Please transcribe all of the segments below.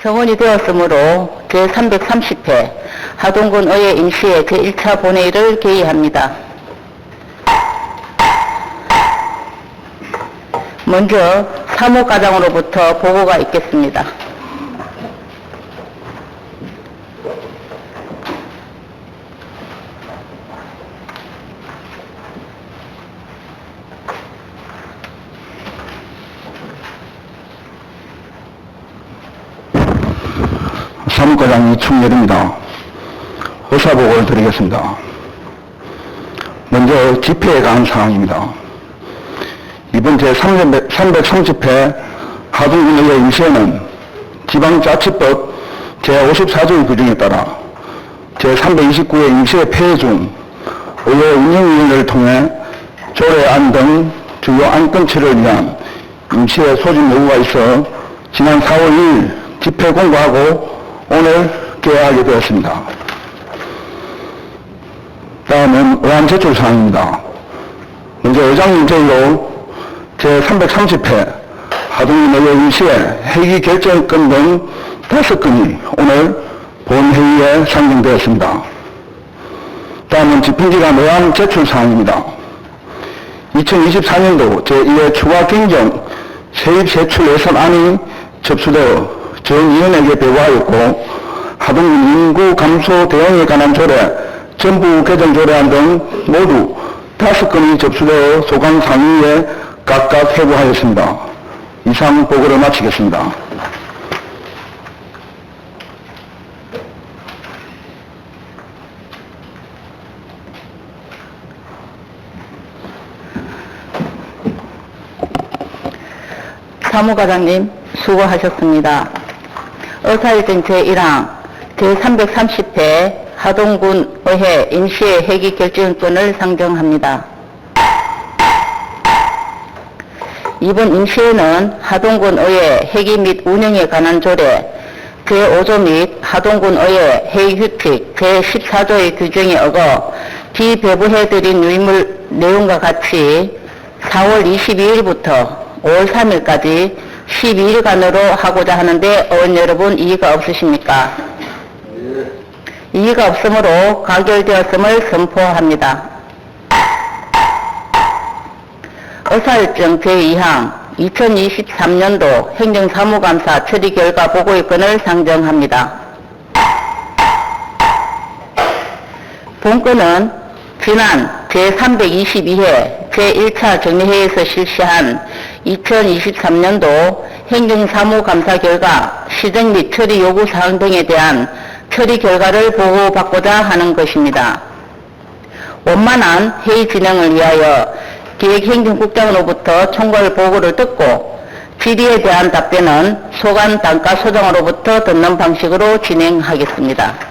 성원이 되었으므로 제330회 하동군 의회 임시회 제1차 본회의를 개의합니다. 먼저 사무과장으로부터 보고가 있겠습니다. 사무과장 이충렬입니다. 의사보고를 드리겠습니다. 먼저 집회에 관한 사항입니다. 이번 제330회 하동군의회 임시회는 지방자치법 제54조의 규정에 따라 제329회 임시회 폐회 중 의회 운영위원회를 통해 조례안 등 주요 안건 처리를 위한 임시회 소집 요구가 있어 지난 4월 2일 집회 공고하고 오늘 개회하게 되었습니다. 다음은 의안 제출 사항입니다. 먼저 의장님 제의로 제330회 하동군의회 임시회 회기 결정권 등 5건이 오늘 본회의에 상정되었습니다. 다음은 집행기관 의안 제출 사항입니다. 2024년도 제1회 추가 경정 세입 세출 예산안이 접수되어 전위원에게 배부하였고 하동군 인구 감소 대응에 관한 조례, 정부 개정 조례안 등 모두 5건이 접수되어 소관 상위에 각각 회부하였습니다. 이상 보고를 마치겠습니다. 사무과장님 수고하셨습니다. 의사일정 제1항 제330회 하동군 의회 임시회 회기 결정권을 상정합니다. 이번 임시회는 하동군 의회 회기 및 운영에 관한 조례 제5조 및 하동군 의회 회의규칙 제14조의 규정에 어거 비배부해드린 유의물 내용과 같이 4월 22일부터 5월 3일까지 12일간으로 하고자 하는데 의원 여러분 이의가 없으십니까? 이의가 없으므로 가결되었음을 선포합니다. 의사일정 제2항 2023년도 행정사무감사 처리 결과 보고의 건을 상정합니다. 본건은 지난 제322회 제1차 정례회에서 실시한 2023년도 행정사무감사 결과 시정 및 처리 요구사항 등에 대한 처리 결과를 보고받고자 하는 것입니다. 원만한 회의 진행을 위하여 기획행정국장으로부터 총괄 보고를 듣고 질의에 대한 답변은 소관 단과소장으로부터 듣는 방식으로 진행하겠습니다.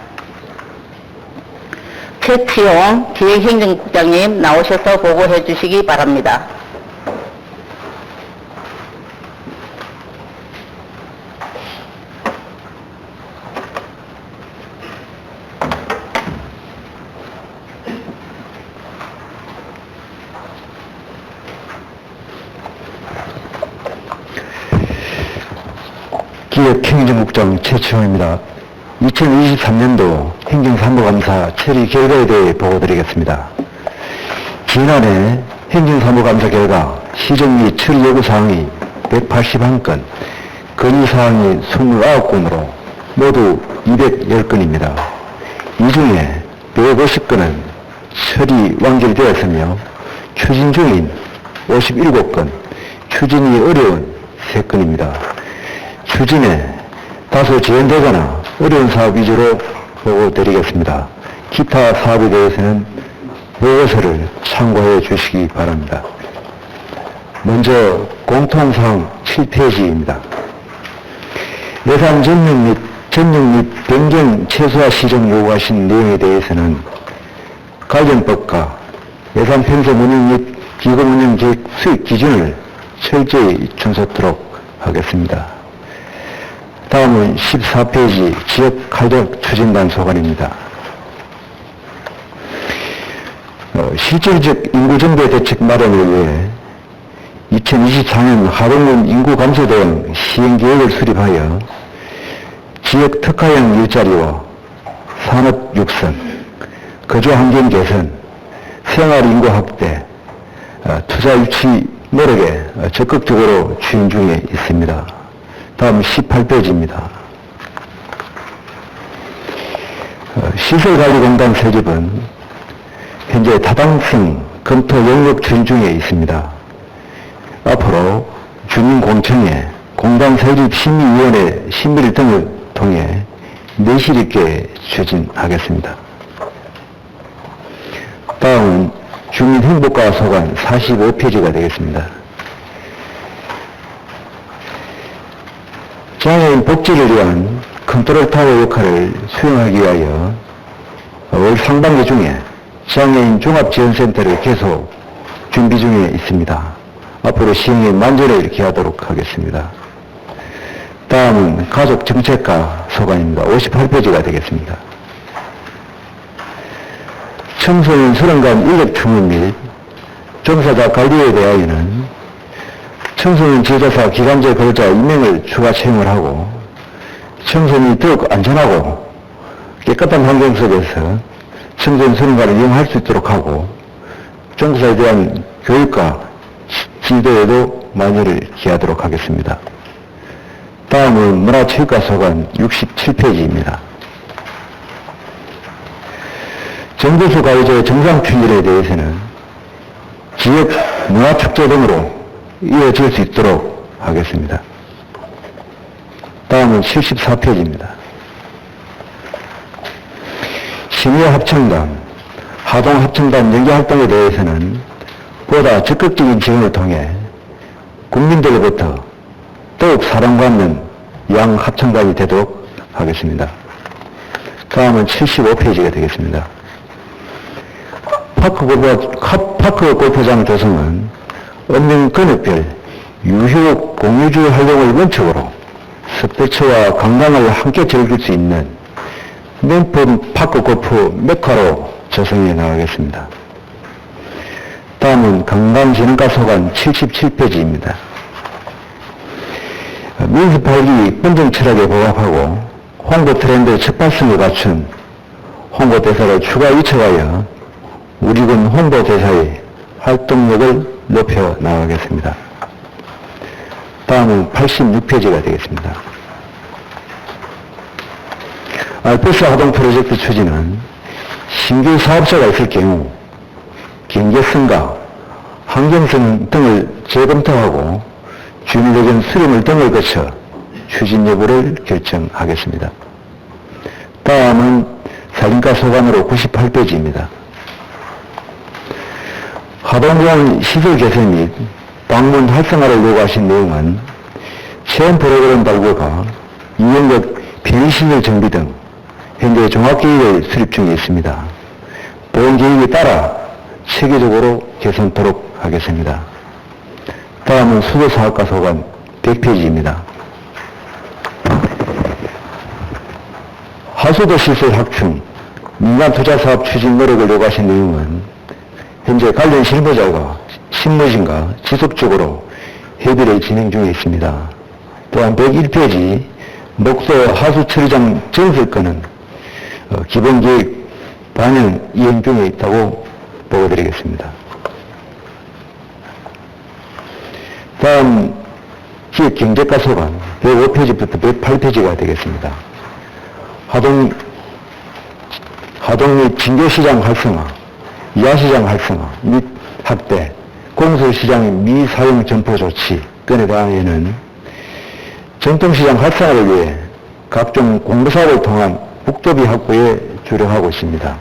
최치용 기획행정국장님 나오셔서 보고해 주시기 바랍니다. 기획행정국장 최치용입니다. 2023년도 행정사무감사 처리 결과에 대해 보고드리겠습니다. 지난해 행정사무감사 결과 시정 및 처리 요구사항이 181건, 건의사항이 29건으로 모두 210건입니다. 이 중에 150건은 처리 완결되었으며 추진 중인 57건, 추진이 어려운 3건입니다. 추진에 다소 지연되거나 어려운 사업 위주로 보고드리겠습니다. 기타 사업에 대해서는 보고서를 참고해 주시기 바랍니다. 먼저 공통사항 7페이지입니다. 예산 전용 및 변경 최소화 시정 요구하신 내용에 대해서는 관련법과 예산 편성 운영 및 기금 운영 계획 수익 기준을 철저히 준수토록 하겠습니다. 다음은 14페이지 지역 활력 추진단 소관입니다. 실질적 인구정배 대책 마련을 위해 2024년 하동군 인구 감소 대응 시행계획을 수립하여 지역 특화형 일자리와 산업 육성, 거주 환경 개선, 생활 인구 확대, 투자 유치 노력에 적극적으로 추진 중에 있습니다. 다음 18페이지입니다. 시설관리공단 세집은 현재 타당성 검토 용역 추진 중에 있습니다. 앞으로 주민공청회, 공단 세집 심의위원회 심의를 등을 통해 내실 있게 추진하겠습니다. 다음은 주민행복과 소관 45페이지가 되겠습니다. 장애인 복지를 위한 컨트롤타워 역할을 수행하기 위하여 올 상반기 중에 장애인 종합지원센터를 계속 준비 중에 있습니다. 앞으로 시행에 만전을 기하도록 하겠습니다. 다음은 가족정책과 소관입니다. 58페이지가 되겠습니다. 청소년 수련관 인력 충원 및 종사자 관리에 대하여는 청소년 지도자 기간제 근로자 임명을 추가 채용을 하고 청소년이 더욱 안전하고 깨끗한 환경 속에서 청소년 수련관을 이용할 수 있도록 하고 종사자에 대한 교육과 지도에도 만회를 기하도록 하겠습니다. 다음은 문화체육과 소관 67페이지입니다. 정부수 가요제 정상 추진에 대해서는 지역 문화축제 등으로 이어질 수 있도록 하겠습니다. 다음은 74페이지입니다. 심의합창단, 하동합창단 연계활동에 대해서는 보다 적극적인 지원을 통해 국민들로부터 더욱 사랑받는 양합창단이 되도록 하겠습니다. 다음은 75페이지가 되겠습니다. 파크 골프장 조성은 읍면 근역별 유휴 공유주 활동을 원칙으로 스포츠와 관광을 함께 즐길 수 있는 명품 파크 골프 메카로 조성해 나가겠습니다. 다음은 관광진흥과 소관 77페이지입니다. 민수 8기 본정 철학에 부합하고 홍보 트렌드의 척발성을 갖춘 홍보대사를 추가 위촉하여 우리군 홍보대사의 활동력을 높여 나가겠습니다. 다음은 86페이지가 되겠습니다. 알프스 하동 프로젝트 추진은 신규 사업자가 있을 경우 경제성과 환경성 등을 재검토하고 주민의견 수렴을 등을 거쳐 추진 여부를 결정하겠습니다. 다음은 산림과 소관으로 98페이지입니다. 하동공원 시설 개선 및 방문 활성화를 요구하신 내용은 체험 프로그램 발굴과 이용력 편의시설 정비 등 현재 종합계획을 수립 중에 있습니다. 본 계획에 따라 체계적으로 개선토록 하겠습니다. 다음은 수도사업과 소관 100페이지입니다. 하수도 시설 확충, 민간 투자사업 추진 노력을 요구하신 내용은 현재 관련 실무자와 신무진과 지속적으로 협의를 진행 중에 있습니다. 또한 101페이지 목소 하수처리장 전설권은 기본계획 반영 이행 중에 있다고 보고드리겠습니다. 다음 지역경제과 소관 105페이지부터 108페이지가 되겠습니다. 하동 및 진교시장 활성화, 야시장 활성화 및 확대, 공설시장의 미사용 점포 조치 등에 대하여는 전통시장 활성화를 위해 각종 공모사업을 통한 국도비 확보에 주력하고 있습니다.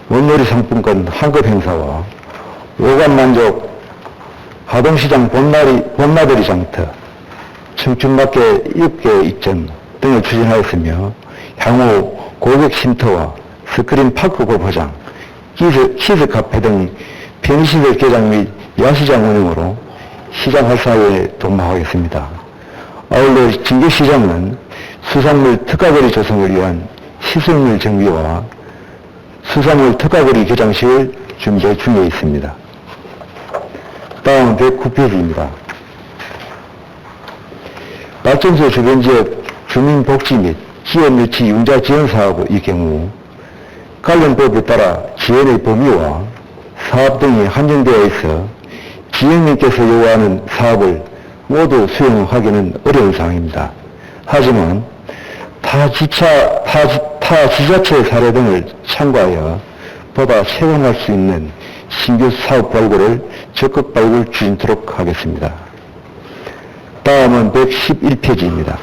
원놀이 상품권 환급 행사와 오감만족 하동시장 봄나들이 장터, 청춘맞게 입계 입점 등을 추진하였으며 향후 고객 쉼터와 스크린 파크 골프장, 키즈 카페 등 편의시설 개장 및 야시장 운영으로 시장 활성화에 도모하겠습니다. 아울러 진교시장은 수산물 특화거리 조성을 위한 시설물 정비와 수산물 특화거리 개장식을 준비 중에 있습니다. 다음 109페이지입니다. 발전소 주변 지역 주민복지 및 기업 유치 융자 지원 사업의 경우 관련 법에 따라 지원의 범위와 사업 등이 한정되어 있어 지역민께서 요구하는 사업을 모두 수용하기는 어려운 상황입니다. 하지만 타 지자체의 사례 등을 참고하여 보다 세분할 수 있는 신규 사업 발굴을 적극 발굴 추진토록 하겠습니다. 다음은 111페이지입니다.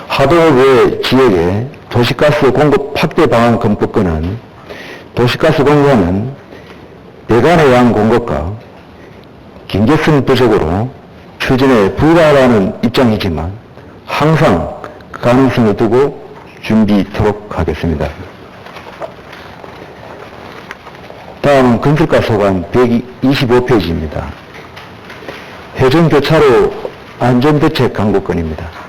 하도급 외 지역에 도시가스 공급 확대 방안 검토권은 도시가스 공급은 배관의 양 공급과 경제성 부족으로 추진에 불가하다는 입장이지만 항상 가능성을 두고 준비토록 하겠습니다. 다음은 건설가소관 125페이지입니다. 해전교차로 안전대책 강구권입니다.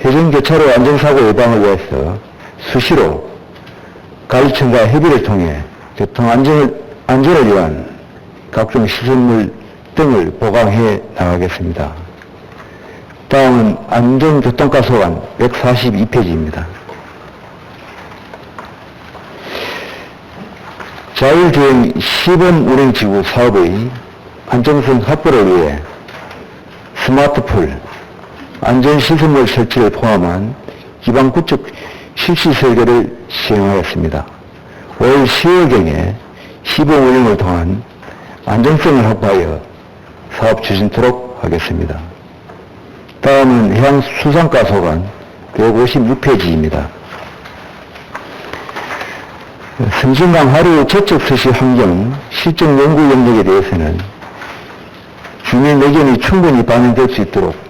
해전교차로 안전사고 예방을 위해서 수시로 관리청과 협의를 통해 교통안전을 위한 각종 시설물 등을 보강해 나가겠습니다. 다음은 안전교통과소관 142페이지입니다. 자율주행 시범 운행지구 사업의 안정성 확보를 위해 스마트풀, 안전시설물 설치를 포함한 기반구축 실시 설계를 시행하였습니다. 올 10월경에 시범 운행을 통한 안정성을 확보하여 사업 추진토록 하겠습니다. 다음은 해양수산과소관 156페이지입니다. 섬진강 하류 제적 서식 환경 실정 연구 영역에 대해서는 주민 의견이 충분히 반영될 수 있도록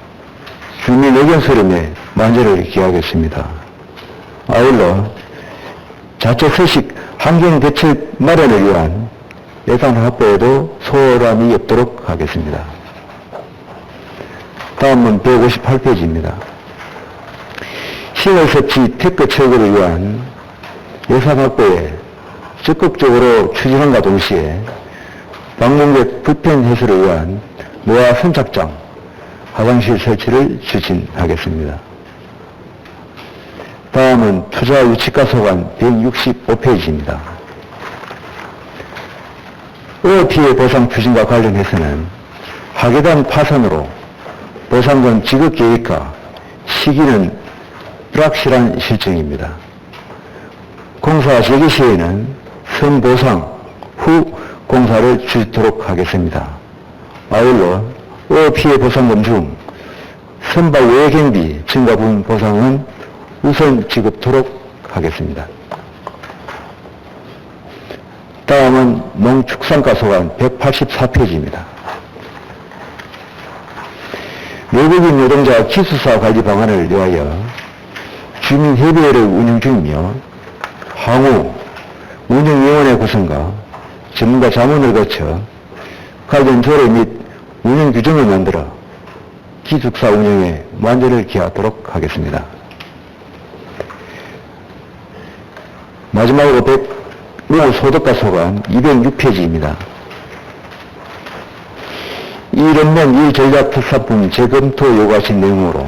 주민 의견 수렴에 만전을 기하겠습니다. 아울러 자체 서식 환경 대책 마련을 위한 예산 확보에도 소홀함이 없도록 하겠습니다. 다음은 158페이지입니다. 시설 설치 테크 철거를 위한 예산 확보에 적극적으로 추진함과 동시에 방문객 불편 해소를 위한 노화 선착장, 화장실 설치를 추진하겠습니다. 다음은 투자 유치과소관 165페이지입니다. 어업피해 보상 추진과 관련해서는 하계단 파산으로 보상금 지급 계획과 시기는 불확실한 실정입니다. 공사 재개 시에는 선보상 후 공사를 추진토록 하겠습니다. 아울러 어업피해 보상금 중 선박 외 경비 증가 부분 보상은 우선 지급토록 하겠습니다. 다음은 농축산과소관 184페이지입니다. 외국인 노동자 기숙사 관리 방안을 위하여 주민협의회를 운영 중이며 향후 운영위원회 구성과 전문가 자문을 거쳐 관련 조례 및 운영 규정을 만들어 기숙사 운영에 만전을 기하도록 하겠습니다. 마지막으로 소득과소관 206페이지입니다. 일업면 일전략특사품 재검토 요구하신 내용으로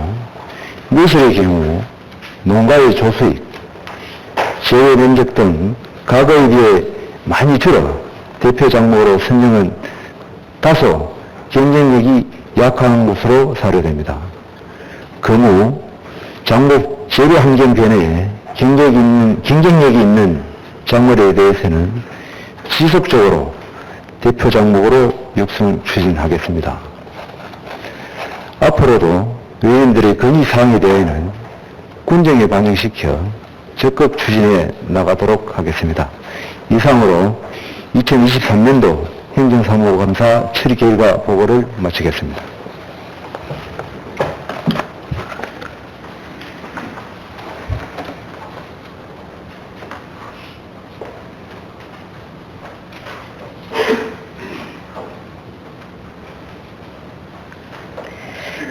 미술의 경우 농가의 조수익, 재회 면적 등 과거에 비해 많이 줄어 대표 작목으로 선정은 다소 경쟁력이 약한 것으로 사료됩니다. 그무 작목 재배 환경 변화에 경쟁력이 있는 작물에 대해서는 지속적으로 대표 작목으로 육성 추진하겠습니다. 앞으로도 의원들의 건의사항에 대해서는 군정에 반영시켜 적극 추진해 나가도록 하겠습니다. 이상으로 2023년도 행정사무감사 처리 결과 보고를 마치겠습니다.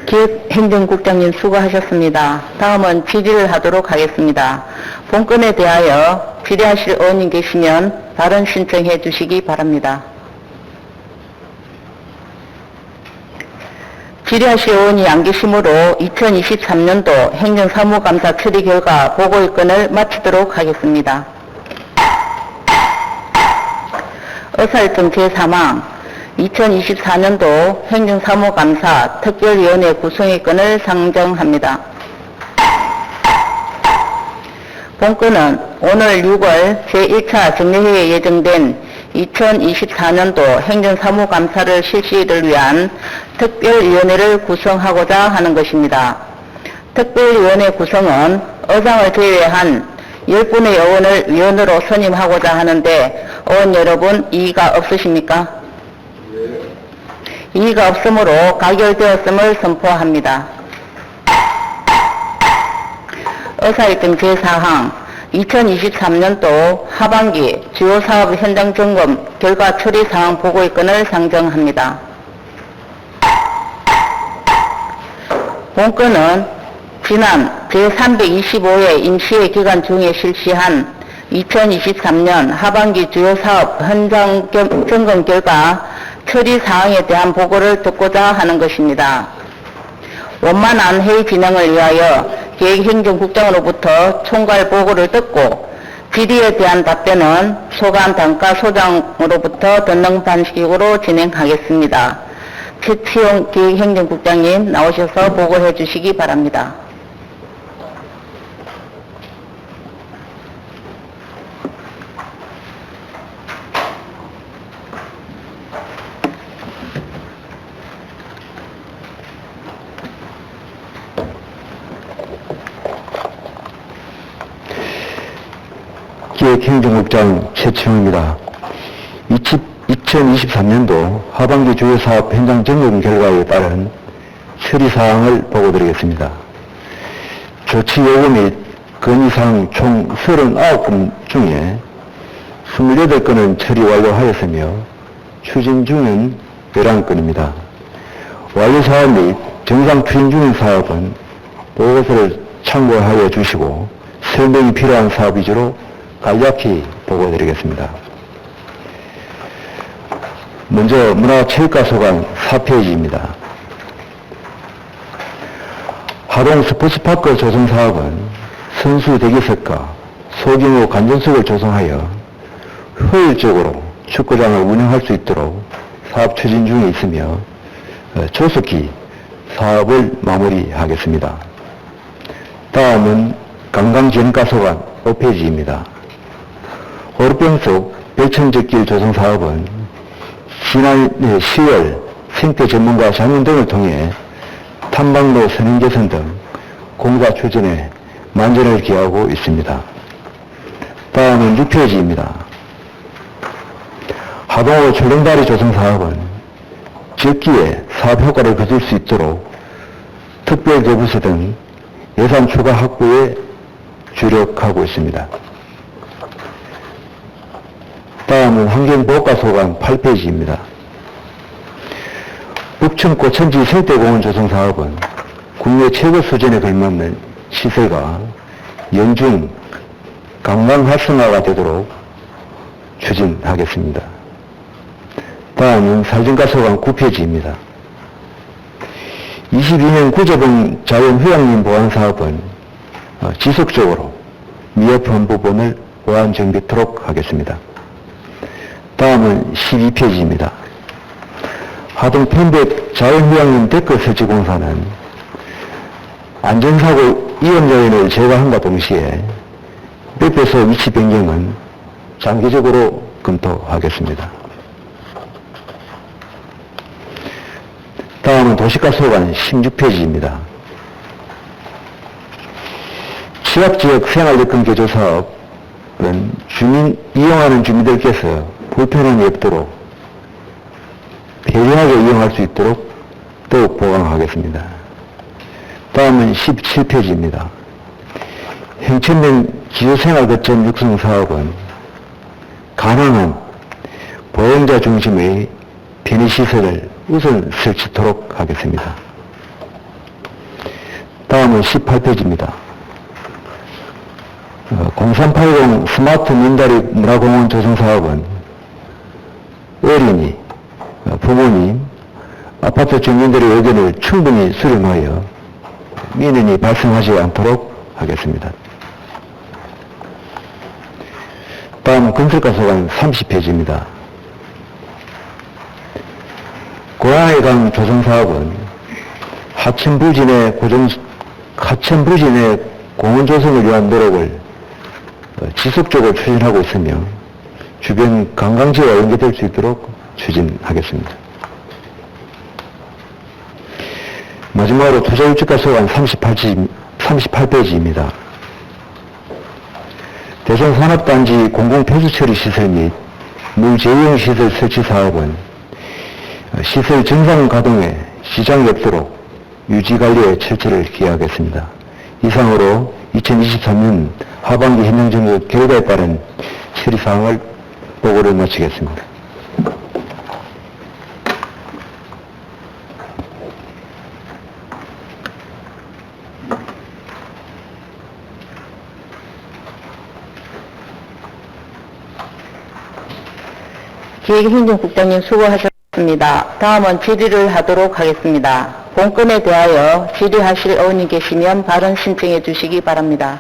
기획행정국장님 수고하셨습니다. 다음은 질의를 하도록 하겠습니다. 본건에 대하여 질의하실 의원님 계시면 발언 신청해 주시기 바랍니다. 질의하실 의원이 안 계시므로 2023년도 행정사무감사 처리 결과 보고의 건을 마치도록 하겠습니다. 의사일정 제3항 2024년도 행정사무감사 특별위원회 구성의 건을 상정합니다. 본건은 오늘 6월 제1차 정례회에 예정된 2024년도 행정사무감사를 실시를 위한 특별위원회를 구성하고자 하는 것입니다. 특별위원회 구성은 의장을 제외한 10분의 의원을 위원으로 선임하고자 하는데 의원 여러분 이의가 없으십니까? 이의가 없으므로 가결되었음을 선포합니다. 의사일정 제4항 2023년도 하반기 주요 사업 현장 점검 결과 처리 사항 보고의 건을 상정합니다. 본건은 지난 제325회 임시회 기간 중에 실시한 2023년 하반기 주요 사업 현장 점검 결과 처리 사항에 대한 보고를 듣고자 하는 것입니다. 원만한 회의 진행을 위하여 계획행정국장으로부터 총괄 보고를 듣고 질의에 대한 답변은 소감 단과소장으로부터 듣는 방식으로 진행하겠습니다. 최치용 계획행정국장님 나오셔서 보고해 주시기 바랍니다. 기획행정국장 최치용입니다. 2023년도 하반기 주요 사업 현장 점검 결과에 따른 처리사항을 보고드리겠습니다. 조치 요구 및 건의사항 총 39건 중에 28건은 처리 완료하였으며 추진 중인 11건입니다. 완료사업 및 정상 추진 중인 사업은 보고서를 참고하여 주시고 설명이 필요한 사업 위주로 간략히 보고드리겠습니다. 먼저 문화체육과소관 4페이지입니다. 하동 스포츠파크 조성 사업은 선수 대기석과 소규모 관전석을 조성하여 효율적으로 축구장을 운영할 수 있도록 사업 추진 중에 있으며 조속히 사업을 마무리하겠습니다. 다음은 관광진흥과소관 5페이지입니다. 오르병석 별천적길 조성 사업은 지난해 10월 생태 전문가 자문 등을 통해 탐방로 선행 개선 등 공사 추진에 만전을 기하고 있습니다. 다음은 6페이지입니다. 하동호 출렁다리 조성 사업은 적기에 사업 효과를 거둘 수 있도록 특별교부서 등 예산 추가 확보에 주력하고 있습니다. 다음은 환경보호과소관 8페이지입니다. 북천 고천지 생태공원 조성 사업은 국내 최고 수준에 걸맞는 시설과 연중 관광 활성화가 되도록 추진하겠습니다. 다음은 살증과소관 9페이지입니다. 22년 구조봉 자연휴양림 보완 사업은 지속적으로 미흡한 부분을 보완 정비토록 하겠습니다. 다음은 12페이지입니다. 하동 편백 자연휴양림 데크 설치 공사는 안전사고 위험 요인을 제거함과 동시에 매표소 위치 변경은 장기적으로 검토하겠습니다. 다음은 도시가소관 16페이지입니다. 취약지역 생활여건 개조 사업은 이용하는 주민들께서 불편함이 없도록 편리하게 이용할 수 있도록 더욱 보강하겠습니다. 다음은 17페이지입니다. 행천면 기초생활 거점 육성 사업은 가능한 보행자 중심의 편의시설을 우선 설치토록 하겠습니다. 다음은 18페이지입니다. 0380 스마트 민다리 문화공원 조성 사업은 어린이, 부모님, 아파트 주민들의 의견을 충분히 수렴하여 민원이 발생하지 않도록 하겠습니다. 다음 건설가소관 30페이지입니다. 고양이강 조성사업은 하천부진의 공원 조성을 위한 노력을 지속적으로 추진하고 있으며 주변 관광지와 연계될 수 있도록 추진하겠습니다. 마지막으로 투자유치가소관 38페이지입니다. 대전산업단지 공공폐수처리시설 및 물제이용시설 설치 사업은 시설 정상 가동에 시장이 없도록 유지관리에 철저를 기하겠습니다. 이상으로 2023년 하반기 현장정보 결과에 따른 처리사항을 보고를 마치겠습니다. 기획행정국장님 수고하셨습니다. 다음은 질의를 하도록 하겠습니다. 본건에 대하여 질의하실 의원이 계시면 발언 신청해 주시기 바랍니다.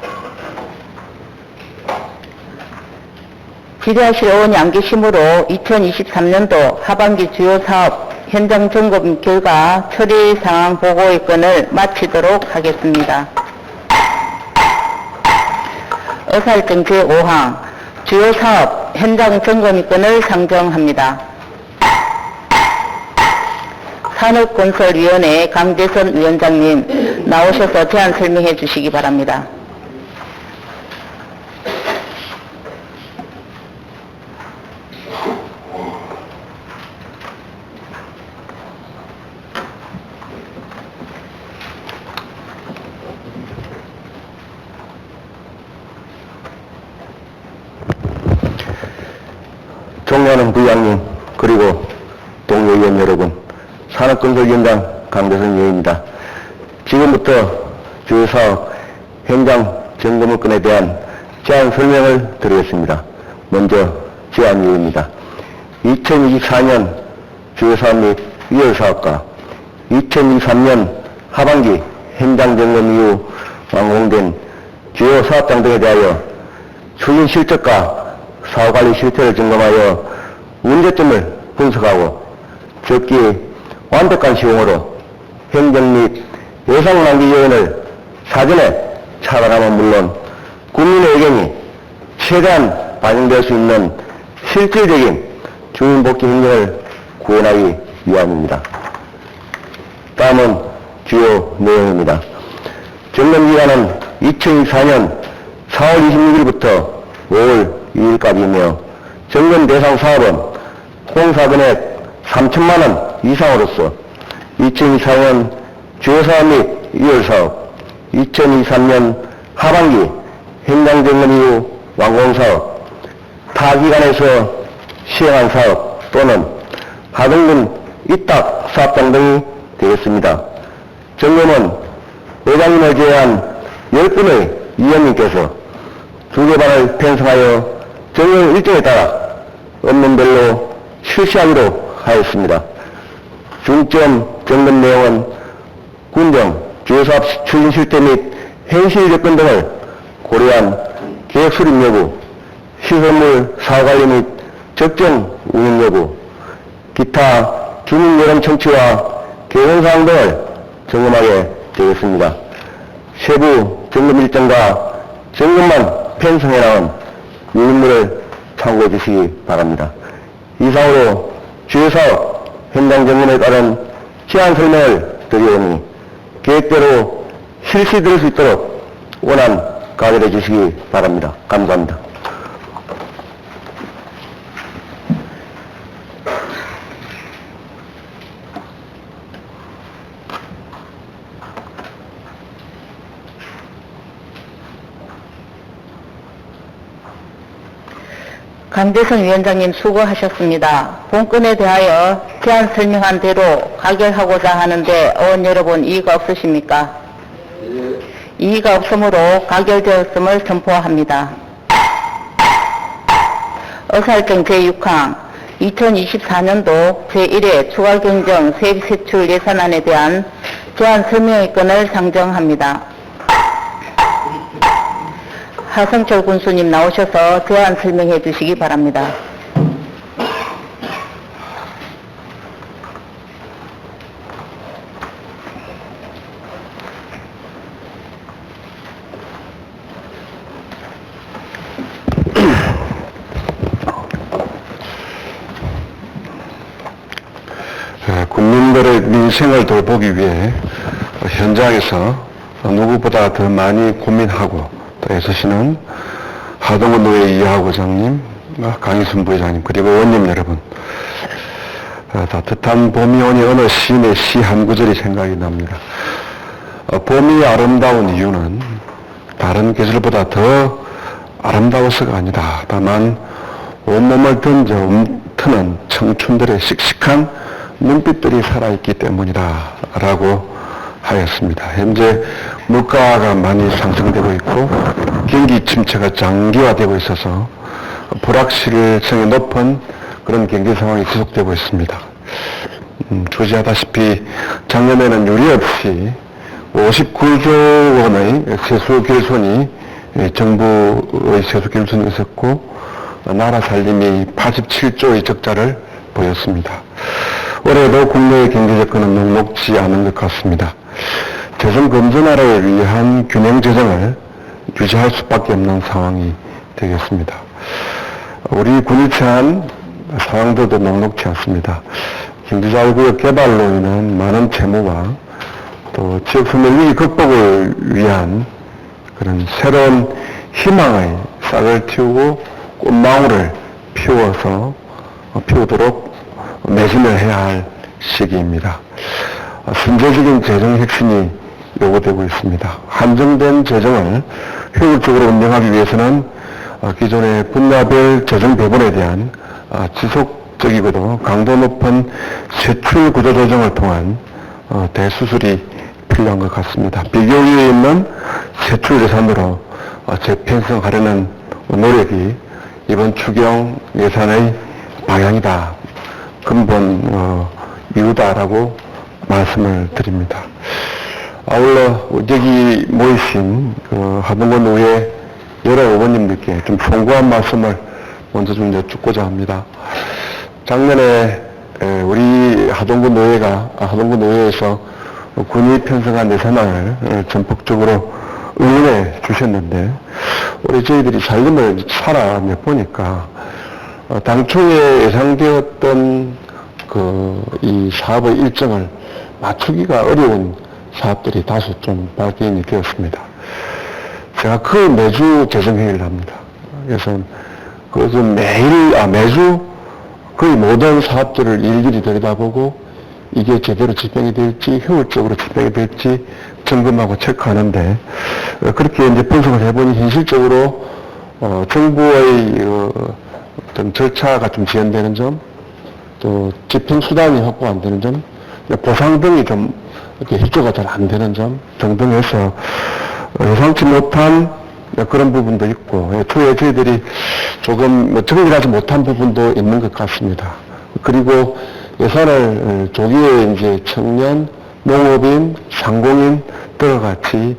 질의하실 의원이 안 계시므로 2023년도 하반기 주요 사업 현장 점검 결과 처리 상황 보고의 건을 마치도록 하겠습니다. 의사일정 제5항 주요 사업 현장 점검 건을 상정합니다. 산업건설위원회 강대선 위원장님 나오셔서 제안 설명해 주시기 바랍니다. 존경하는 부의장님, 그리고 동료 의원 여러분, 산업건설위원장 강대선 의원입니다. 지금부터 주요 사업 현장 점검 건에 대한 제안 설명을 드리겠습니다. 먼저 제안 이유입니다. 2024년 주요 사업 및 위월 사업과 2023년 하반기 현장 점검 이후 완공된 주요 사업장 등에 대하여 추진 실적과 사업관리 실태를 점검하여 문제점을 분석하고 적기 완벽한 시공으로 행정 및 예상 낭비 요인을 사전에 차단하면 물론 국민의 의견이 최대한 반영될 수 있는 실질적인 주민복지 행정을 구현하기 위함입니다. 다음은 주요 내용입니다. 점검기간은 2024년 4월 26일부터 5월 2일까지이며 점검 대상 사업은 공사금액 3천만 원 이상으로서 2024년 주요 사업 및 위월 사업, 2023년 하반기 현장 점검 이후 완공 사업, 타 기관에서 시행한 사업 또는 하등분 위탁 사업장 등이 되겠습니다. 점검은 의장님을 제외한 10분의 위원님께서 2개반을 편성하여 점검 일정에 따라 업무별로 실시하기로 하였습니다. 중점 점검 내용은 군정, 주요사업 추진 실태 및 현실 여건 등을 고려한 계획 수립 여부, 시설물 사후관리 및 적정 운영 여부, 기타 주민 여론 청취와 개선사항 등을 점검하게 되겠습니다. 세부 점검 일정과 점검만 편성해 나온 유인물을 참고해 주시기 바랍니다. 이상으로 주요사업 현장 점검에 따른 제안 설명을 드리오니 계획대로 실시될 수 있도록 원한 가결해 주시기 바랍니다. 감사합니다. 강대선 위원장님 수고하셨습니다. 본건에 대하여 제안 설명한 대로 가결하고자 하는데 의원 여러분 이의가 없으십니까? 이의가 없으므로 가결되었음을 선포합니다. 의사일정 제6항 2024년도 제1회 추가경정 세입세출 예산안에 대한 제안 설명의 건을 상정합니다. 하성철 군수님 나오셔서 제안 설명해 주시기 바랍니다. 국민들의 민생을 돌보기 위해 현장에서 누구보다 더 많이 고민하고 또 애쓰시는 하동원 노회 이하고장님, 강희순 부회장님, 그리고 의원님 여러분, 따뜻한 봄이 오니 어느 시인의 시 한 구절이 생각이 납니다. 봄이 아름다운 이유는 다른 계절보다 더 아름다워서가 아니다. 다만 온몸을 던져 움트는 청춘들의 씩씩한 눈빛들이 살아있기 때문이다 라고 하였습니다. 현재 물가가 많이 상승되고 있고 경기 침체가 장기화되고 있어서 불확실성이 높은 그런 경제 상황이 지속되고 있습니다. 주시하다시피 작년에는 유례없이 59조 원의 세수 결손이 정부의 세수 결손이 있었고 나라 살림이 87조의 적자를 보였습니다. 올해도 국내의 경제 여건은 녹록지 않은 것 같습니다. 재정 건전화를 위한 균형 재정을 유지할 수밖에 없는 상황이 되겠습니다. 우리 군이 처한 상황들도 녹록지 않습니다. 경제자유구역 개발로 인한 많은 채무와 또 지역소멸 위기 극복을 위한 그런 새로운 희망의 싹을 틔우고 꽃망울을 피우도록 매진을 해야 할 시기입니다. 순조적인 재정 혁신이 요구되고 있습니다. 한정된 재정을 효율적으로 운영하기 위해서는 기존의 분야별 재정 배분에 대한 지속적이고도 강도 높은 세출 구조 조정을 통한 대수술이 필요한 것 같습니다. 비교위에 있는 세출 예산으로 재편성하려는 노력이 이번 추경 예산의 방향이다. 근본 이유다라고 말씀을 드립니다. 아울러 여기 모이신 하동원 의회 여러 의원님들께 좀 송구한 말씀을 먼저 좀 여쭙고자 합니다. 작년에 우리 하동군 의회에서 군이 편성한 예산안을 전폭적으로 응원해 주셨는데 우리 저희들이 살림을 살아보니까 당초에 예상되었던 이 사업의 일정을 맞추기가 어려운 사업들이 다소 좀 발견이 되었습니다. 제가 매주 재정회의를 합니다. 그래서 매주 거의 모든 사업들을 일일이 들여다보고 이게 제대로 집행이 될지 효율적으로 집행이 될지 점검하고 체크하는데 그렇게 이제 분석을 해보니 현실적으로 정부의 어떤 절차가 좀 지연되는 점, 또 집행 수단이 확보 안 되는 점, 보상 등이 좀 이렇게 협조가 잘 안 되는 점 등등해서 예상치 못한 그런 부분도 있고 초에 저희들이 조금 정리하지 못한 부분도 있는 것 같습니다. 그리고 예산을 조기에 이제 청년, 농업인, 상공인 등과 같이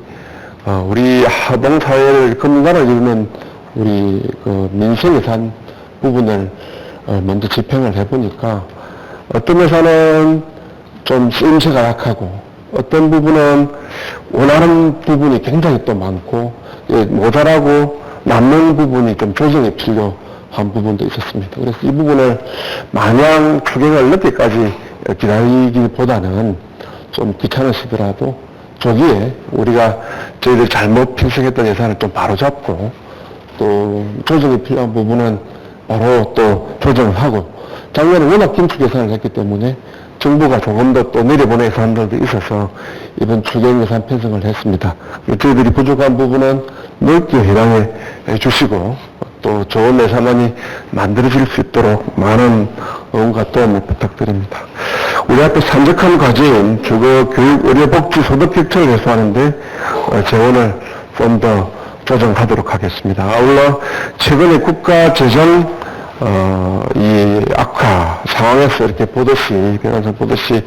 우리 하동 사회를 근간을 이루는 우리 민생 예산 부분을 먼저 집행을 해보니까 어떤 예산은 좀 쓰임새가 약하고 어떤 부분은 원하는 부분이 굉장히 또 많고 모자라고 남는 부분이 좀 조정이 필요한 부분도 있었습니다. 그래서 이 부분을 마냥 추경을 늦게까지 기다리기보다는 좀 귀찮으시더라도 조기에 우리가 저희들 잘못 편성했던 예산을 좀 바로잡고 또 조정이 필요한 부분은 바로 또 조정을 하고 작년에 워낙 긴축 예산을 했기 때문에 정부가 조금 더 또 내려보낸 예산들도 있어서 이번 추경 예산 편성을 했습니다. 저희들이 부족한 부분은 넓게 해당해 주시고 또 좋은 예산안이 만들어질 수 있도록 많은 응원과 도움을 부탁드립니다. 우리 앞에 산적한 과제인 주거, 교육, 의료, 복지, 소득 격차를 해소하는데 재원을 좀 더 조정하도록 하겠습니다. 아울러 최근에 국가 재정 이 악화 상황에서 이렇게 보듯이, 변호사 보듯이,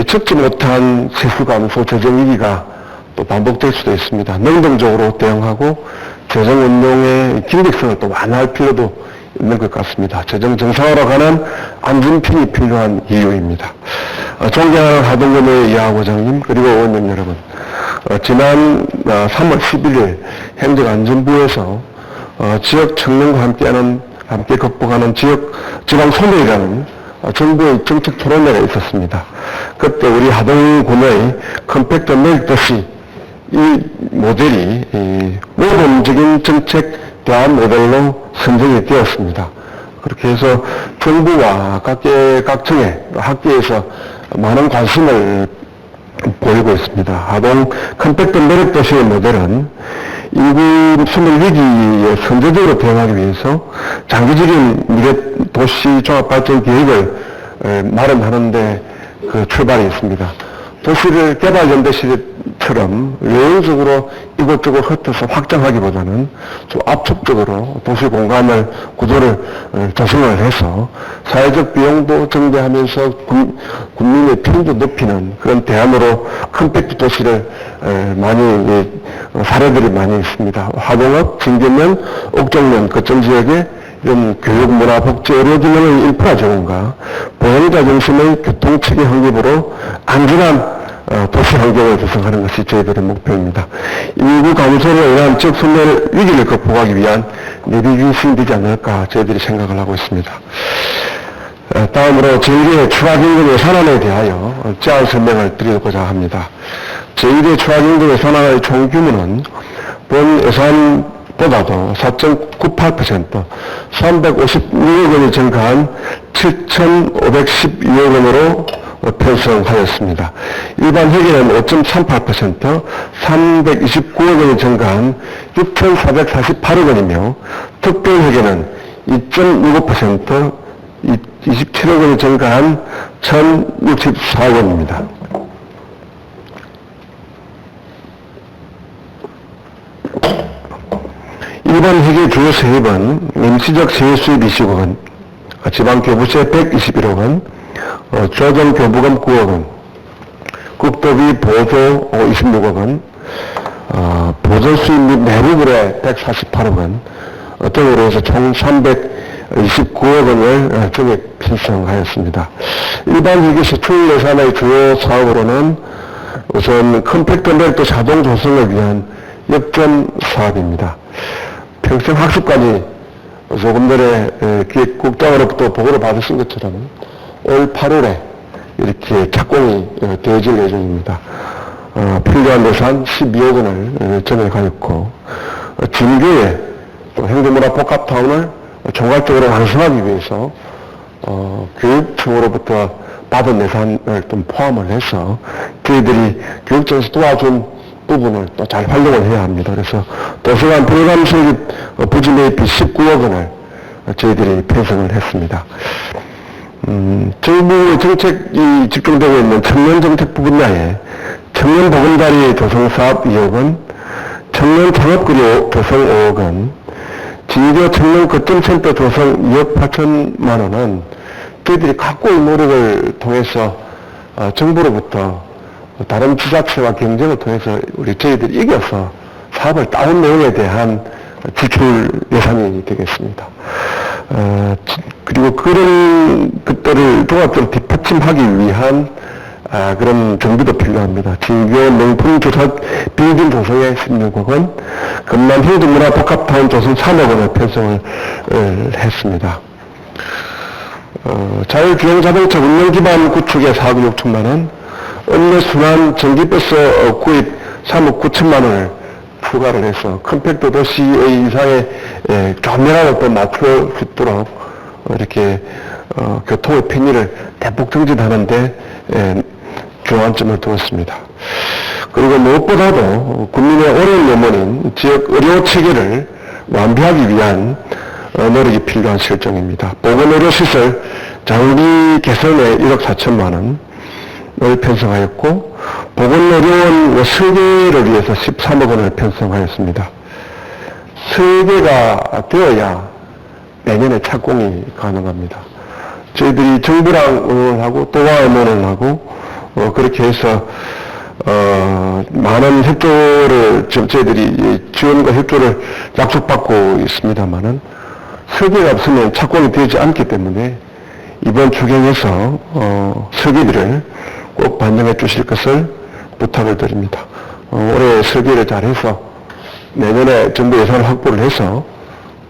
적지 못한 세수 감소 재정위기가 또 반복될 수도 있습니다. 능동적으로 대응하고 재정운동의 긴박성을 또 완화할 필요도 있는 것 같습니다. 재정 정상화로 가는 안전핀이 필요한 이유입니다. 존경하는 하동근의 이하고장님, 그리고 의원님 여러분, 지난 3월 11일 행정안전부에서 지역 청년과 함께 극복하는 지방 소멸이라는 정부의 정책 토론회가 있었습니다. 그때 우리 하동군의 컴팩트 멜트시 이 모델이 모범적인 정책 대안 모델로 선정이 되었습니다. 그렇게 해서 정부와 각청의 학계에서 많은 관심을 보이고 있습니다. 하동 컴팩트 메릭 도시의 모델은 인구 소멸 위기에 선제적으로 대응하기 위해서 장기적인 미래 도시 종합발전 계획을 마련하는데 그 출발이 있습니다. 도시를 개발연대 시대처럼 외형적으로 이곳저곳 흩어서 확장하기보다는 좀 압축적으로 도시 공간을 구조를 조성을 해서 사회적 비용도 증대하면서 국민의 편도 높이는 그런 대안으로 컴팩트 도시를 많이 사례들이 많이 있습니다. 하동읍, 진계면, 옥정면 거점 지역에 이런 교육, 문화, 복지, 의료 기능의 인프라 제공과 보행자 중심의 교통체계 확립으로 안전한 도시 환경을 조성하는 것이 저희들의 목표입니다. 인구 감소로 인한 지역 소멸 위기를 극복하기 위한 내비게이션이 되지 않을까 저희들이 생각을 하고 있습니다. 다음으로 제1회 추가경정 예산안에 대하여 제안 설명을 드리고자 합니다. 제1회 추가경정 예산안의 총 규모는 본 예산보다도 4.98% 356억 원이 증가한 7,512억 원으로 편성하였습니다. 일반 회계는 5.38% 329억 원이 증가한 6,448억 원이며 특별 회계는 2.65% 27억 원이 증가한 1,064억 원입니다. 일반 회계 주요 세입은 임시적 세수입 20억 원, 지방교부세 121억 원, 조정교부금 9억 원, 국도비 보조 26억 원, 보조수입 및 내부거래 148억 원 등으로 해서 총 329억 원을 정액 편성하였습니다. 일반 회계 시출 예산의 주요 사업으로는 우선 컴팩트 멜트 자동 조성을 위한 역전 사업입니다. 평생 학습관이 조금 전에 기획국장으로부터 보고를 받으신 것처럼 올 8월에 이렇게 착공이 되어질 예정입니다. 필요한 예산 12억 원을 전액하였고, 진교에 또 행정문화 복합타운을 총괄적으로 완성하기 위해서 교육청으로부터 받은 예산을 좀 포함을 해서 저희들이 교육청에서 도와준 부분을 또 잘 활용을 해야 합니다. 그래서 도서관 프로그램 설립 부지 매입비 19억 원을 저희들이 편성을 했습니다. 정부의 정책이 집중되고 있는 청년 정책 분야에 청년 보금자리 조성 사업 2억 원, 청년 창업거리 조성 5억 원, 진교 청년 거점센터 조성 2억 8천만 원은 저희들이 각고의 노력을 통해서 정부로부터 다른 지자체와 경쟁을 통해서 저희들이 이겨서 사업을 따온 내용에 대한 지출 예산이 되겠습니다. 그리고 그런 것들을 종합적으로 뒷받침하기 위한 그런 정비도 필요합니다. 진교 명품 조사 빌딩 조성에 16억 원, 금남 행정문화 복합타운 조성 3억 원을 편성을 했습니다. 자율주행 자동차 운영 기반 구축에 4억 6천만 원, 언내순환 전기버스 구입 3억 9천만 원을 추가를 해서 컴팩트 도시의 이상의 조밀하게 또 맞출 수 있도록 이렇게 교통의 편의를 대폭 증진하는데 중앙점을 두었습니다. 그리고 무엇보다도 국민의 어려운 염원인 지역 의료 체계를 완비하기 위한 노력이 필요한 실정입니다. 보건의료시설 장비 개선에 1억 4천만 원을 편성하였고, 보건의료원 설계를 위해서 13억 원을 편성하였습니다. 설계가 되어야 내년에 착공이 가능합니다. 저희들이 정부랑 의논을 하고 또와 의논을 하고 그렇게 해서 많은 협조를 저희들이 지원과 협조를 약속받고 있습니다만은 설계가 없으면 착공이 되지 않기 때문에 이번 추경에서 설계비를 꼭 반영해 주실 것을 부탁을 드립니다. 올해 설계를 잘해서 내년에 정부 예산을 확보를 해서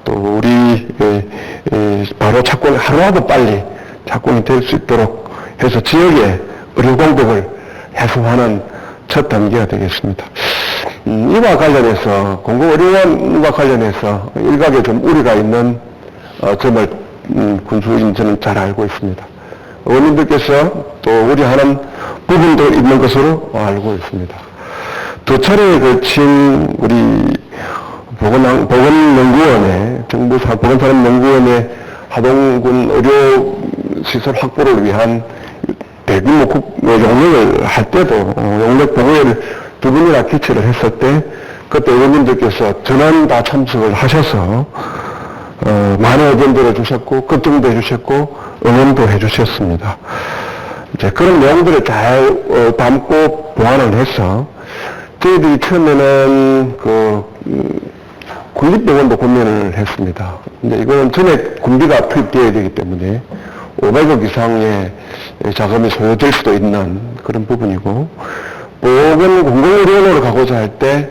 또 우리 바로 착공이 하루라도 빨리 착공이 될 수 있도록 해서 지역의 의료 공백을 해소하는 첫 단계가 되겠습니다. 이와 관련해서 공공의료원과 관련해서 일각에 좀 우려가 있는 점을 군수인 저는 잘 알고 있습니다. 의원님들께서 또 우려하는 부분도 있는 것으로 알고 있습니다. 두 차례에 걸친 우리 보건연구원의 보건산업연구원의 하동군 의료시설 확보를 위한 대규모 용역을 할 때도 용역 보고회를 두 분이나 개최를 했을 때 그때 의원님들께서 전원 다 참석을 하셔서 많은 의견들을 주셨고 걱정도 해주셨고 응원도 해주셨습니다. 이제 그런 내용들을 잘 담고 보완을 해서 저희들이 처음에는 군립병원도 고민을 했습니다. 이제 이거는 전액 군비가 투입되어야 되기 때문에 500억 이상의 자금이 소요될 수도 있는 그런 부분이고, 공공의료원으로 가고자 할 때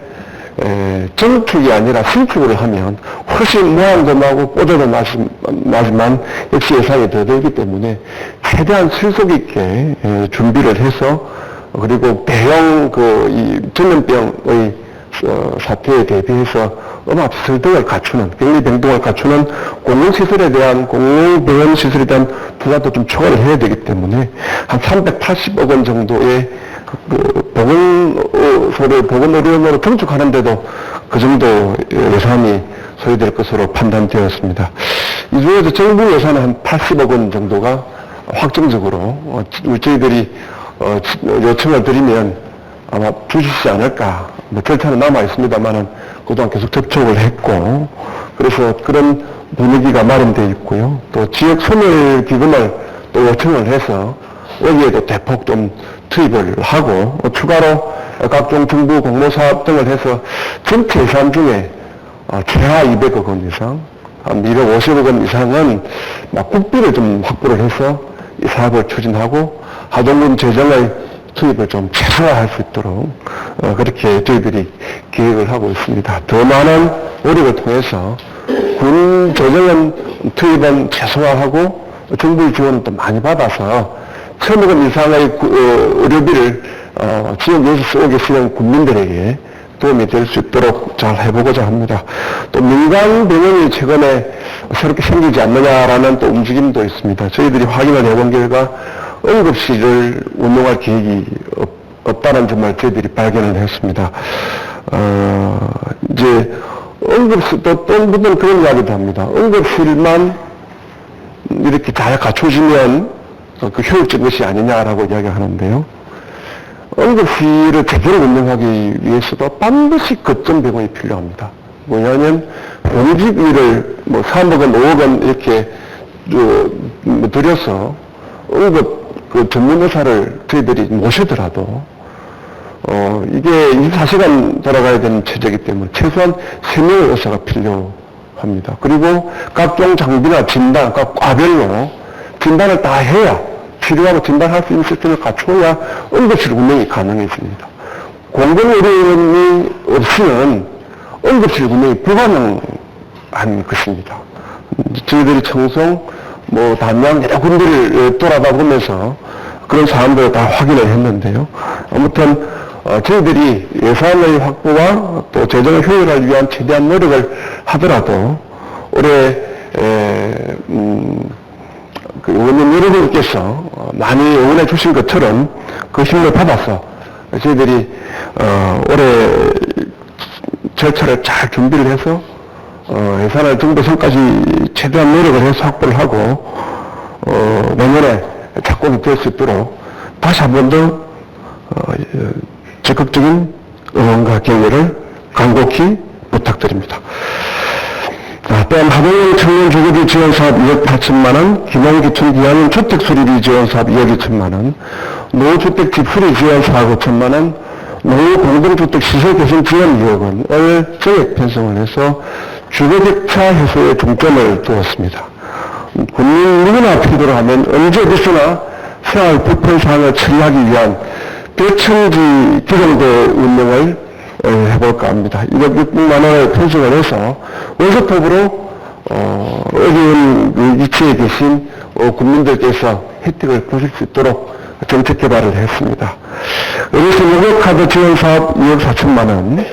정축이 아니라 신축을 하면 훨씬 모양도 나고 뽀대도 나지만 역시 예산이 더 들기 때문에 최대한 실속 있게 준비를 해서, 그리고 대형 이 전염병의 사태에 대비해서 음압시설 등을 갖추는, 격리병동을 갖추는 공공병원 시설에 대한 투자도 좀 초과를 해야 되기 때문에 한 380억 원 정도의 보건의료원으로 증축하는데도 그 정도 예산이 소요될 것으로 판단되었습니다. 이 중에서 정부 예산은 한 80억 원 정도가 확정적으로 저희들이 요청을 드리면 아마 주시지 않을까. 절차는 남아 있습니다만은 그동안 계속 접촉을 했고, 그래서 그런 분위기가 마련되어 있고요. 또 지역 소멸 기금을 또 요청을 해서 여기에도 대폭 좀 투입을 하고, 추가로 각종 정부 공모사업 등을 해서 전체 예산 중에 최하 200억 원 이상, 한 250억 원 이상은 국비를 좀 확보를 해서 이 사업을 추진하고 하동군 재정의 투입을 좀 최소화할 수 있도록 그렇게 저희들이 계획을 하고 있습니다. 더 많은 노력을 통해서 군 재정은 투입은 최소화하고 정부의 지원은 또 많이 받아서 1,000억 원 이상의 의료비를 지역 내에서 쓰고 계시는 국민들에게 도움이 될 수 있도록 잘 해보고자 합니다. 또 민간 병원이 최근에 새롭게 생기지 않느냐라는 또 움직임도 있습니다. 저희들이 확인을 해본 결과 응급실을 운영할 계획이 없다는 점을 저희들이 발견을 했습니다. 이제 응급실, 또 어떤 분들은 그런 이야기도 합니다. 응급실만 이렇게 잘 갖춰지면 그 효율적인 것이 아니냐라고 이야기를 하는데요. 응급실을 제대로 운영하기 위해서도 반드시 거점 병원이 필요합니다. 뭐냐면 병직비를 3억 원, 5억 원 이렇게 들여서 응급 전문 의사를 저희들이 모시더라도 이게 24시간 돌아가야 되는 체제이기 때문에 최소한 3명의 의사가 필요합니다. 그리고 각종 장비나 진단, 과별로 진단을 다 해야, 치료하고 진단할 수 있는 시스템을 갖춰야 응급실 운영이 가능해집니다. 공공의료원이 없이는 응급실 운영이 불가능한 것입니다. 저희들이 청송, 단양 여러 군데를 돌아다 보면서 그런 사안들을 다 확인을 했는데요. 아무튼 저희들이 예산의 확보와 또 재정의 효율을 위한 최대한 노력을 하더라도 올해 의원님 여러분께서 많이 응원해 주신 것처럼 그 힘을 받아서 저희들이 올해 절차를 잘 준비를 해서 예산을 정부선까지 최대한 노력을 해서 확보를 하고 내년에 착공이 될 수 있도록 다시 한 번 더 적극적인 응원과 격려를 간곡히 부탁드립니다. 또한 하동형 청년 주거비 지원 사업 2억 8천만 원, 기농기촌 기한인 주택 수리비 지원 사업 2억 2천만 원, 노후주택 집수리 지원 4억 5천만 원, 노후 공동주택 시설 개선 지원 2억 원을 정액 편성을 해서 주거격차 해소에 중점을 두었습니다. 국민 누구나 필요로 하면 언제 어디서나 생활 불편 사항을 처리하기 위한 대청지 기정도 운영을 해볼까 합니다. 1억 600만 원을 편성을 해서 원서법으로 어려운 위치에 계신 국민들께서 혜택을 보실 수 있도록 정책 개발을 했습니다. 어르신 목욕카드 지원 사업 2억 4천만 원,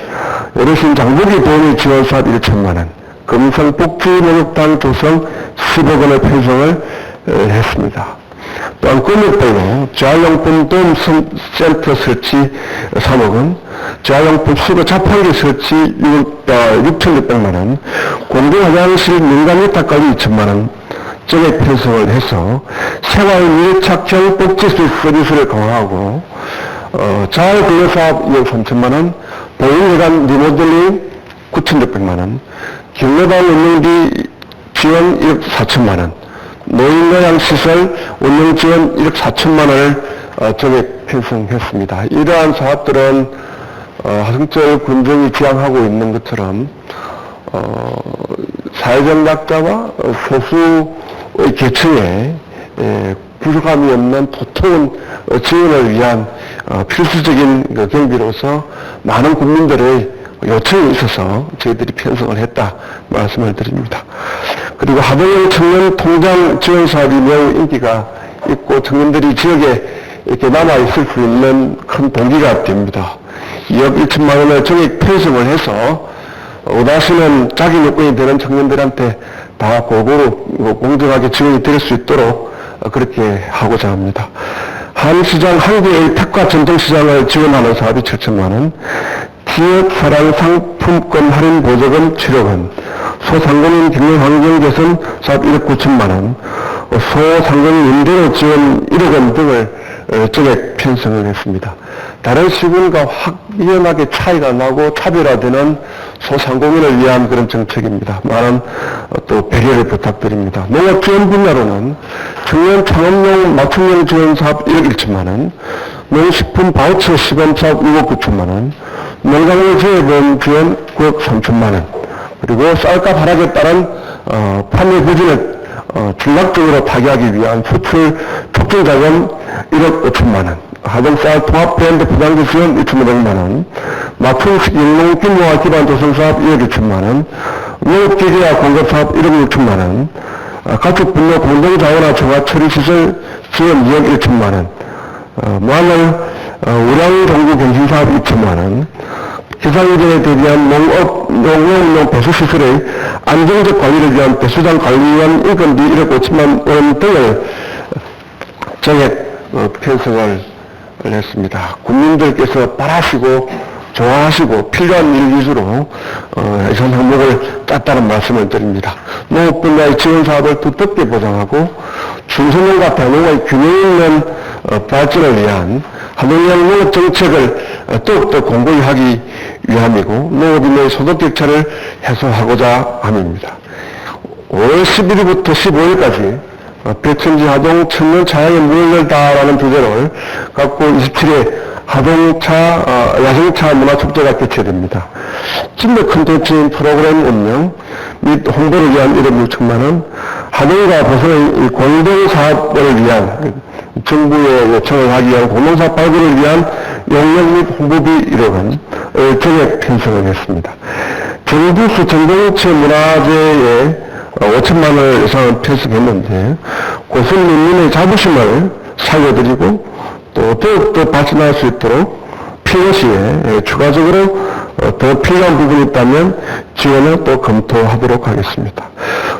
어르신 장보기 보험의 지원 사업 1천만 원, 금성복지 목욕탕 조성 10억 원의 편성을 했습니다. 또한 금액별로 재활용품 도움센터 설치 3억 원, 재활용품 수거 자판기 설치 6,600만 원, 공공화장실 민간위탁까지 2천만 원 정액 편성을 해서 생활밀착형 복지 서비스를 강화하고 자활근로사업 2억 3천만 원, 보행회관 리모델링 9,600만 원, 경로당 운영비 지원 1억 4천만 원, 노인요양시설 운영지원 1억 4천만 원을 정액 편성했습니다. 이러한 사업들은 하승철 군정이 지향하고 있는 것처럼 사회적 약자와 소수의 계층에 부족함이 없는 보통 지원을 위한 필수적인 경비로서 많은 국민들의 요청이 있어서 저희들이 편성을 했다 말씀을 드립니다. 그리고 하동형 청년 통장 지원 사업이 매우 인기가 있고 청년들이 지역에 이렇게 남아있을 수 있는 큰 동기가 됩니다. 2억 1천만 원을 정액 편성을 해서 원하시는 자기 요건이 되는 청년들한테 다 골고루 공정하게 지원이 될 수 있도록 그렇게 하고자 합니다. 한시장 한 개의 특화 전통시장을 지원하는 사업이 7천만 원, 지역 사랑 상품권 할인 보조금 7억 원, 소상공인 경영 환경 개선 사업 1억 9천만 원, 소상공인 임대료 지원 1억 원 등을 정액 편성을 했습니다. 다른 시군과 확연하게 차이가 나고 차별화되는 소상공인을 위한 그런 정책입니다. 많은 또 배려를 부탁드립니다. 농업 지원 분야로는 청년 창업용 맞춤형 지원 사업 1억 1천만 원, 농식품 바우처 시범 사업 6억 9천만 원, 농가물 지원금 지원 9억 3천만 원, 그리고 쌀값 하락에 따른 판매 부진을 전략적으로 타개하기 위한 수출 촉진 자금 1억 5천만 원, 하동쌀 통합 브랜드 포장지 지원 2,500만 원, 맞춤식 영농 규모화 기반 조성 사업 2억 2천만 원, 농업기계화 공급 사업 1억 6천만 원, 가축 분뇨 공동자원화 정화 처리 시설 지원 2억 1천만 원, 마늘 우량 정부 경신 사업 2천만 원, 기상이전에 대비한 농업용 배수시설의 안정적 관리를 위한 배수장 관리위원 인건비 1억 5천만 원 등을 정액 편성을 했습니다. 국민들께서 바라시고 좋아하시고 필요한 일 위주로 예산 항목을 짰다는 말씀을 드립니다. 농업 분야의 지원 사업을 두텁게 보장하고 중소농가 대농의 균형 있는 발전을 위한 하동형 농업 정책을 더욱더 공고히 하기 위함이고 농업인의 소득 격차를 해소하고자 함입니다. 5월 11일부터 15일까지 백천지 하동 청년 차량의 문을 열다라는 주제를 갖고 27회 야생차 문화축제가 개최됩니다. 진로 콘텐츠인 프로그램 운영 및 홍보를 위한 1억 6천만 원, 하동과 보성의 공동사업을 위한 정부의 요청을 하기 위한 공동사업 발굴을 위한 용역 및 홍보비 1억 원 정액 편성을 했습니다. 정부수 전공체 문화재에 5천만 원을 예산을 편성했는데 고순 민민의 자부심을 살려드리고 또 더욱더 발전할 수 있도록 필요시에 추가적으로 더 필요한 부분이 있다면 지원을 또 검토하도록 하겠습니다.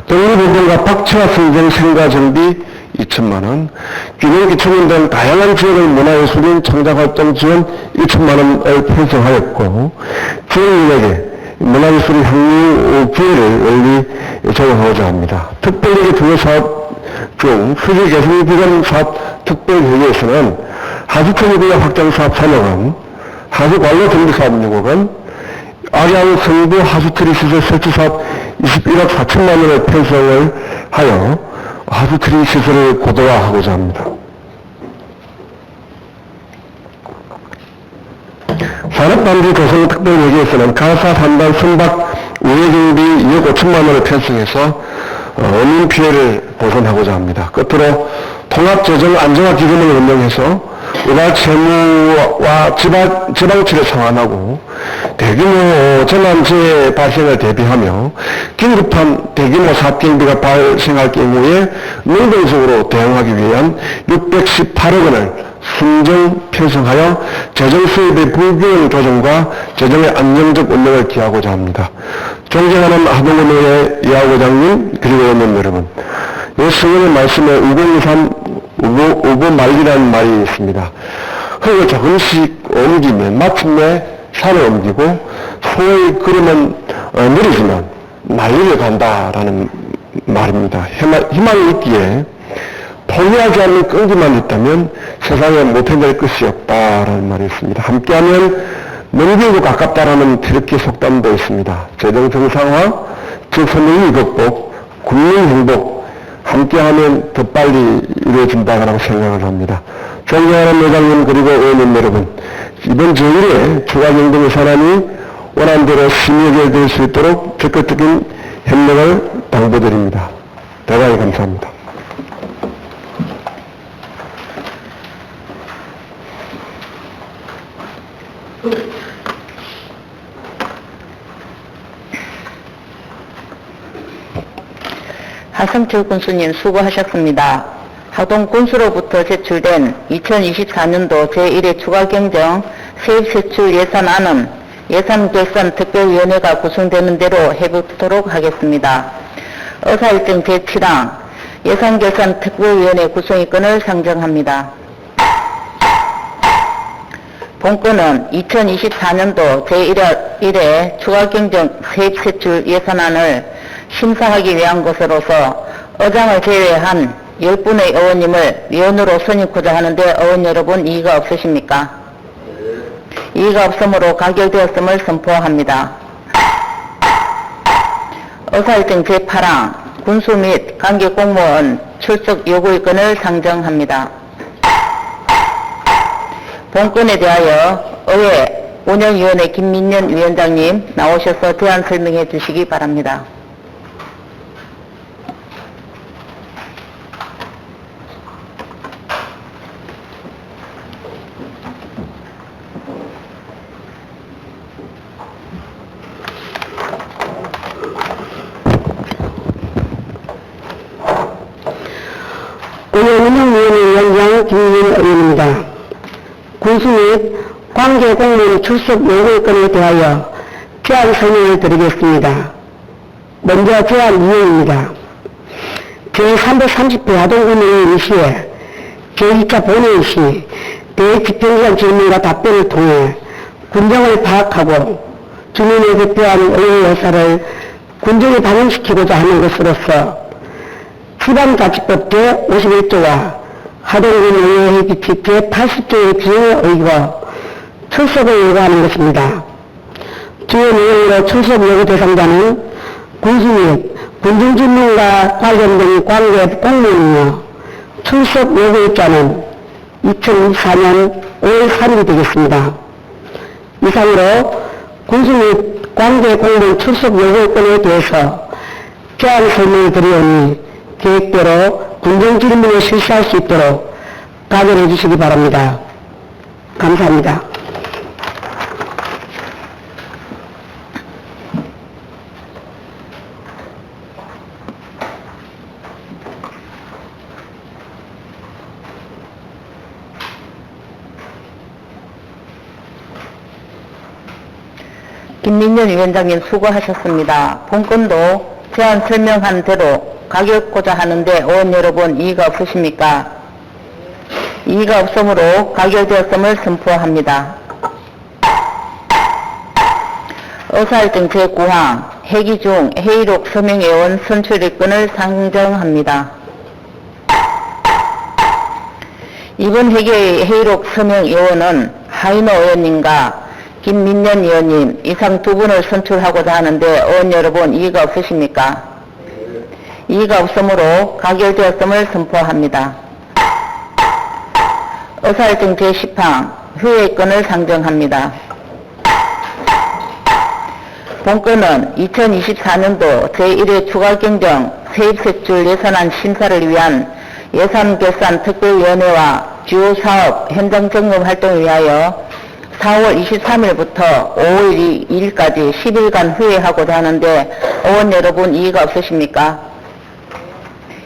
독립운동가 박치화 선생 생가 정비 2천만 원, 균형기초민 등 다양한 지역의 문화예술인 창작활동 지원 1천만 원을 편성하였고 지역인에게 문화예술의 향유 기회를 원리 적용하고자 합니다. 특별히 주요사업 중 수지개성기관 사업 특별회의에서는 하수천리구역 확장사업 3억 원, 하수관로 정비사업 6억 원, 악양 성부 하수처리 시설 설치사업 21억 4천만 원을 편성을 하여 하드트리 시설을 고도화하고자 합니다. 산업단지 조성특별회계에서는 가사 3단 선박 운해경비 2억 5천만 원을 편성해서 어민 피해를 보전하고자 합니다. 끝으로 통합재정안정화기금을 운영해서 우발 채무와 지방치를 상환하고 대규모 재난재해 발생을 대비하며 긴급한 대규모 사업경비가 발생할 경우에 능동적으로 대응하기 위한 618억 원을 순정 편성하여 재정수입의 불균형 조정과 재정의 안정적 운영을 기하고자 합니다. 존경하는 하동은행의 이하고장님 그리고 의원 여러분, 예수님의 말씀에 2023 우보 말기라는 말이 있습니다. 흙을 조금씩 옮기면 마침내 산을 옮기고 소의 걸음은 느리지만 난리를 간다라는 말입니다. 희망이 있기에 포기하지 않는 끈기만 있다면 세상에 못 해낼 것이 없다라는 말이 있습니다. 함께하면 넘기고 가깝다라는 트리키 속담도 있습니다. 재정 정상화, 저소득 극복, 국민 행복, 함께하면 더 빨리 이루어진다고 생각을 합니다. 존경하는 회장님 그리고 의원님 여러분, 이번 저일에 추가경정 예산안이 원안대로 심의결될 수 있도록 적극적인 협력을 당부드립니다. 대단히 감사합니다. 하성철 군수님 수고하셨습니다. 하동 군수로부터 제출된 2024년도 제1회 추가경정 세입세출 예산안은 예산결산특별위원회가 구성되는 대로 해보도록 하겠습니다. 의사일정 제7항 예산결산특별위원회 구성의건을 상정합니다. 본건은 2024년도 제1회 추가경정 세입세출 예산안을 심사하기 위한 것으로서 의장을 제외한 10분의 의원님을 위원으로 선임코자 하는데 의원 여러분 이의가 없으십니까? 이의가 없으므로 가결되었음을 선포합니다. 의사일정 제8항 군수 및 관계공무원 출석 요구의건을 상정합니다. 본건에 대하여 의회 운영위원회 김민년 위원장님 나오셔서 대안 설명해 주시기 바랍니다. 운영위원회 위원장 김민년 의원입니다. 군수 및 관계공무원 출석 요구건에 대하여 제안 설명을 드리겠습니다. 먼저 제안 이유입니다. 제330회 하동군의회 시에 제2차 본회의 시 대집행기관 질문과 답변을 통해 군정을 파악하고 주민을 대표하는 의회 의사를 군정에 반영시키고자 하는 것으로서 지방자치법 제51조와 하동군의회 규칙 제80조의 규정에 의거 출석을 요구하는 것입니다. 주요 내용으로 출석 요구 대상자는 군수 및 군중질문과 관련된 관계 공무원이며 출석 요구일자는 2024년 5월 3일이 되겠습니다. 이상으로 군수 및 관계 공무원 출석 요구건에 대해서 제안 설명을 드리오니 계획대로 군정질문을 실시할 수 있도록 가결해 주시기 바랍니다. 감사합니다. 김민년 위원장님 수고하셨습니다. 본건도 제안 설명한 대로 가결코자 하는데 의원 여러분 이의가 없으십니까? 이의가 없으므로 가결되었음을 선포합니다. 의사일정 제9항 회기 중 회의록 서명회원 선출일건을 상정합니다. 이번 회계의 회의록 서명회원은 하인호 의원님과 김민년 의원님, 이상 두 분을 선출하고자 하는데 의원 여러분 이의가 없으십니까? 이의가 없으므로 가결되었음을 선포합니다. 의사일정 제10항 휴회권을 상정합니다. 본건은 2024년도 제1회 추가경정 세입세출 예산안 심사를 위한 예산결산특별위원회와 주요 사업 현장점검 활동을 위하여 4월 23일부터 5월 2일까지 10일간 휴회하고자 하는데 의원 여러분 이의가 없으십니까?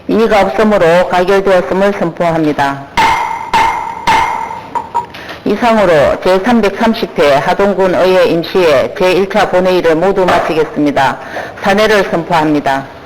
이의가 없으므로 가결되었음을 선포합니다. 이상으로 제330회 하동군 의회 임시회 제1차 본회의를 모두 마치겠습니다. 사내를 선포합니다.